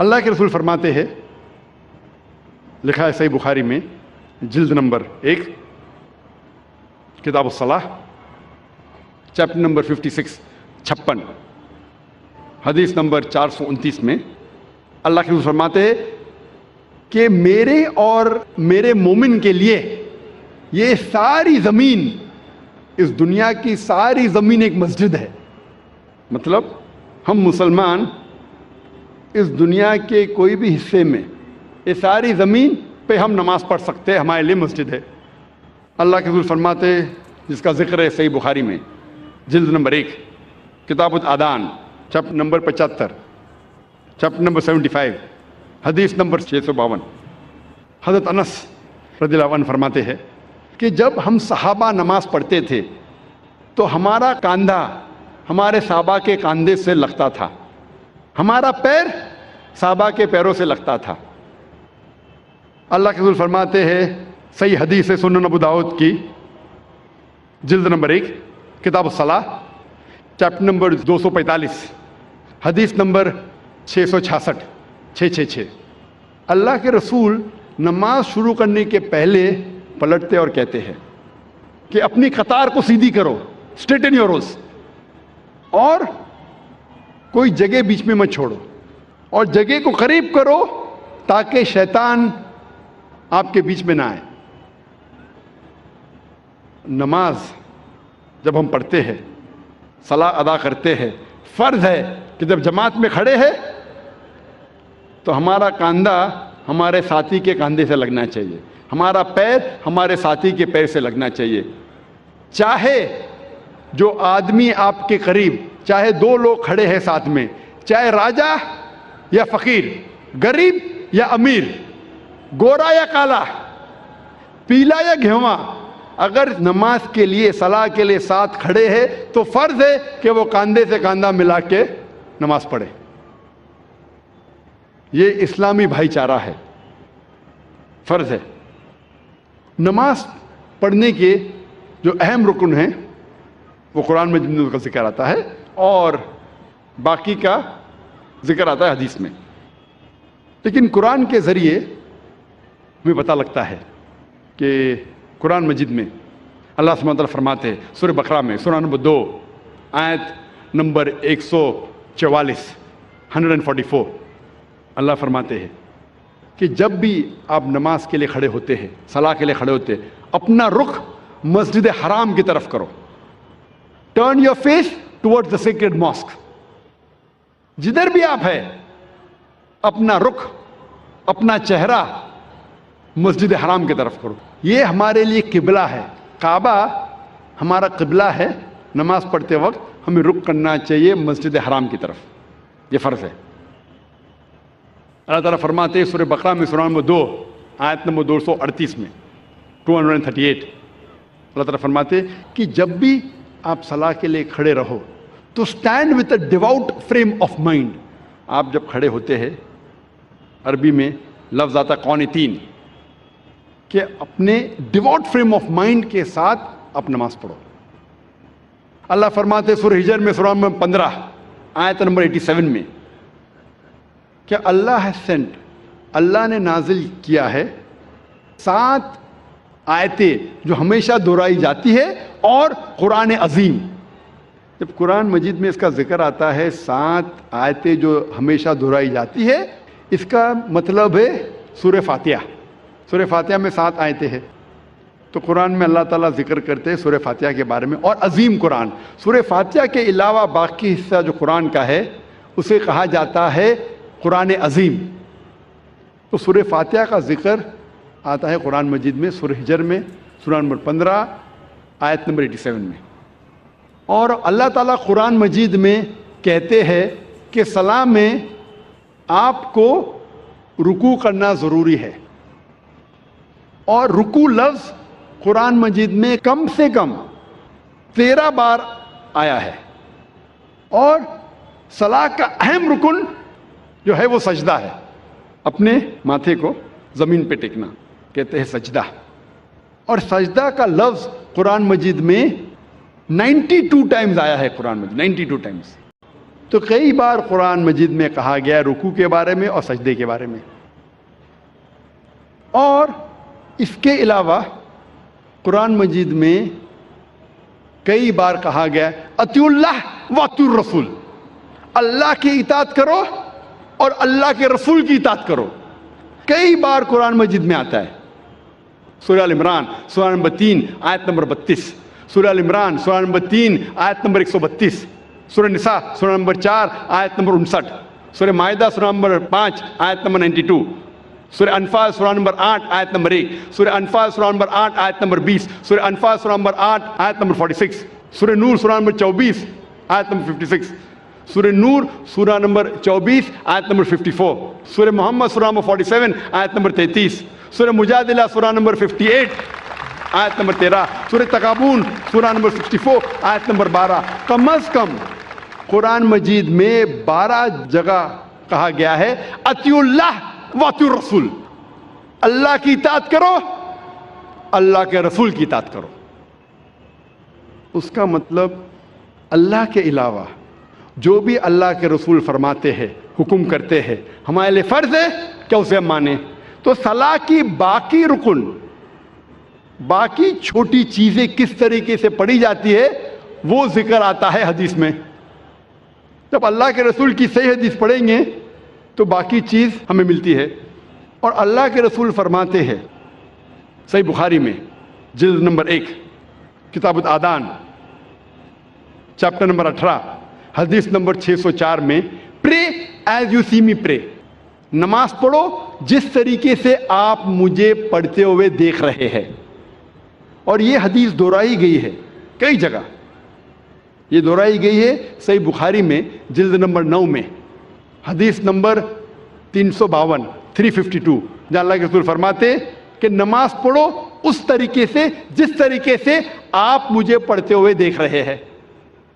اللہ کے رسول فرماتے ہیں، لکھا ہے صحیح بخاری میں جلد نمبر 1 کتاب الصلاح چیپٹر نمبر 56 حدیث نمبر 429 میں اللہ کے رسول فرماتے ہیں کہ میرے اور میرے مومن کے لیے یہ ساری زمین، اس دنیا کی ساری زمین ایک مسجد ہے۔ مطلب ہم مسلمان اس دنیا کے کوئی بھی حصے میں، یہ ساری زمین پہ ہم نماز پڑھ سکتے ہیں، ہمارے لیے مسجد ہے۔ اللہ کے رسول فرماتے، جس کا ذکر ہے صحیح بخاری میں جلد نمبر 1 کتاب الادان چیپٹر نمبر 75 چیپٹر نمبر 75 حدیث نمبر 652، حضرت انس رضی اللہ عنہ فرماتے ہیں کہ جب ہم صحابہ نماز پڑھتے تھے تو ہمارا کاندھا ہمارے صحابہ کے کاندھے سے لگتا تھا، ہمارا پیر صحابہ کے پیروں سے لگتا تھا۔ اللہ کے رسول فرماتے ہیں، صحیح حدیث ہے سنن ابو داؤد کی جلد نمبر 1 کتاب الصلاح چیپٹر نمبر 245 حدیث نمبر 666 اللہ کے رسول نماز شروع کرنے کے پہلے پلٹتے اور کہتے ہیں کہ اپنی قطار کو سیدھی کرو، اسٹریٹن یور روز، اور کوئی جگہ بیچ میں مت چھوڑو، اور جگہ کو قریب کرو تاکہ شیطان آپ کے بیچ میں نہ آئے۔ نماز جب ہم پڑھتے ہیں، صلاۃ ادا کرتے ہیں، فرض ہے کہ جب جماعت میں کھڑے ہیں تو ہمارا کاندھا ہمارے ساتھی کے کاندھے سے لگنا چاہیے، ہمارا پیر ہمارے ساتھی کے پیر سے لگنا چاہیے۔ چاہے جو آدمی آپ کے قریب، چاہے 2 لوگ کھڑے ہیں ساتھ میں، چاہے راجا یا فقیر، غریب یا امیر، گورا یا کالا، پیلا یا گھیواں، اگر نماز کے لیے، صلاح کے لیے ساتھ کھڑے ہیں تو فرض ہے کہ وہ کاندھے سے کاندھا ملا کے نماز پڑھے۔ یہ اسلامی بھائی چارہ ہے، فرض ہے۔ نماز پڑھنے کے جو اہم رکن ہیں وہ قرآن میں جن کا ذکر آتا ہے اور باقی کا ذکر آتا ہے حدیث میں، لیکن قرآن کے ذریعے ہمیں پتہ لگتا ہے کہ قرآن مجید میں اللہ سبحانہ وتعالیٰ فرماتے ہیں سورہ بقرہ میں سورہ نمبر 2 آیت نمبر 144 اللہ فرماتے ہیں کہ جب بھی آپ نماز کے لیے کھڑے ہوتے ہیں، صلاح کے لیے کھڑے ہوتے ہیں، اپنا رخ مسجد حرام کی طرف کرو، turn your face toward the sacred mosque. جدھر بھی آپ ہیں اپنا رخ، اپنا چہرہ مسجد حرام کی طرف کرو۔ یہ ہمارے لیے قبلہ ہے، کعبہ ہمارا قبلہ ہے۔ نماز پڑھتے وقت ہمیں رخ کرنا چاہیے مسجد حرام کی طرف، یہ فرض ہے۔ اللہ تعالیٰ فرماتے ہیں سورہ بقرہ میں سورہ نمبر 2 آیت نمبر 238 میں 238 اللہ تعالیٰ فرماتے ہیں کہ جب بھی آپ صلاح کے لیے کھڑے رہو تو stand with a ڈیوٹ frame of mind. آپ جب کھڑے ہوتے ہیں، عربی میں لفظ آتا قانتین، کہ اپنے ڈیوٹ فریم آف مائنڈ کے ساتھ آپ نماز پڑھو۔ اللہ فرماتے ہیں سورہ ہجر میں سورہ نمبر 15 آیت نمبر 87 میں کہ اللہ has sent، اللہ نے نازل کیا ہے 7 آیتیں جو ہمیشہ دہرائی جاتی ہے، اور قرآن عظیم۔ جب قرآن مجید میں اس کا ذکر آتا ہے 7 آیتیں جو ہمیشہ دہرائی جاتی ہے، اس کا مطلب ہے سورہ فاتحہ۔ سورہ فاتحہ میں 7 آیتیں ہیں، تو قرآن میں اللہ تعالیٰ ذکر کرتے ہیں سورہ فاتحہ کے بارے میں، اور عظیم قرآن۔ سورہ فاتحہ کے علاوہ باقی حصہ جو قرآن کا ہے اسے کہا جاتا ہے قرآن عظیم۔ تو سورہ فاتحہ کا ذکر آتا ہے قرآن مجید میں سورہ ہجر میں سورہ نمبر 15 آیت نمبر 87 میں۔ اور اللہ تعالیٰ قرآن مجید میں کہتے ہیں کہ صلاح میں آپ کو رکوع کرنا ضروری ہے، اور رکوع لفظ قرآن مجید میں کم سے کم 13 بار آیا ہے، اور صلاح کا اہم رکن جو ہے وہ سجدہ ہے، اپنے ماتھے کو زمین پہ ٹیکنا کہتے ہیں سجدہ۔ اور سجدہ کا لفظ قرآن مجید میں 92 ٹائمز آیا ہے، قرآن مجید 92 ٹائمز۔ تو کئی بار قرآن مجید میں کہا گیا ہے رکوع کے بارے میں اور سجدے کے بارے میں. اور اس کے علاوہ قرآن مجید میں کئی بار کہا گیا ہے اطیعوا اللہ واطیعوا الرسول، اللہ کی اطاعت کرو اور اللہ کے رسول کی اطاعت کرو. کئی بار قرآن مجید میں آتا ہے. سورہ ال عمران سورہ نمبر 3 آیت نمبر 32، سورہ ال عمران سورہ نمبر 3 آیت نمبر 132، سورہ نساء سورہ نمبر 4 آیت نمبر 59، سورہ مائدہ سورہ نمبر 5 آیت نمبر 92، سورہ انفال سورہ نمبر 8 آیت نمبر 1، سورہ انفال سورہ نمبر 8 آیت نمبر 20، سورہ انفال سورہ نمبر 8 آیت نمبر 46، سورہ نور سورہ نمبر 24 آیت نمبر 56، سورہ نور سورہ نمبر 24 آیت نمبر 54، سورہ محمد سورہ نمبر 47 آیت نمبر 33، سورہ مجادلہ سورہ نمبر 58 آیت نمبر 13، سورہ تغابن سورہ نمبر 64 آیت نمبر 12. کم از کم قرآن مجید میں 12 جگہ کہا گیا ہے اطیعوا اللہ واطیعوا الرسول، اللہ کی اطاعت کرو، اللہ کے رسول کی اطاعت کرو. اس کا مطلب اللہ کے علاوہ جو بھی اللہ کے رسول فرماتے ہیں، حکم کرتے ہیں، ہمارے لیے فرض ہے کہ اسے ہم مانیں. تو صلاح کی باقی رکن، باقی چھوٹی چیزیں کس طریقے سے پڑھی جاتی ہے وہ ذکر آتا ہے حدیث میں. جب اللہ کے رسول کی صحیح حدیث پڑھیں گے تو باقی چیز ہمیں ملتی ہے. اور اللہ کے رسول فرماتے ہیں صحیح بخاری میں جلد نمبر 1 کتاب الآذان چیپٹر نمبر 18 حدیث نمبر 604 میں پرے ایز یو سی می پرے، نماز پڑھو جس طریقے سے آپ مجھے پڑھتے ہوئے دیکھ رہے ہیں. اور یہ حدیث دہرائی گئی ہے کئی جگہ. یہ دہرائی گئی ہے صحیح بخاری میں جلد نمبر 9 میں حدیث نمبر 352 352، جہاں اللہ کے رسول فرماتے کہ نماز پڑھو اس طریقے سے جس طریقے سے آپ مجھے پڑھتے ہوئے دیکھ رہے ہیں.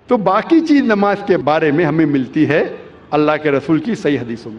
تو باقی چیز نماز کے بارے میں ہمیں ملتی ہے اللہ کے رسول کی صحیح حدیثوں میں.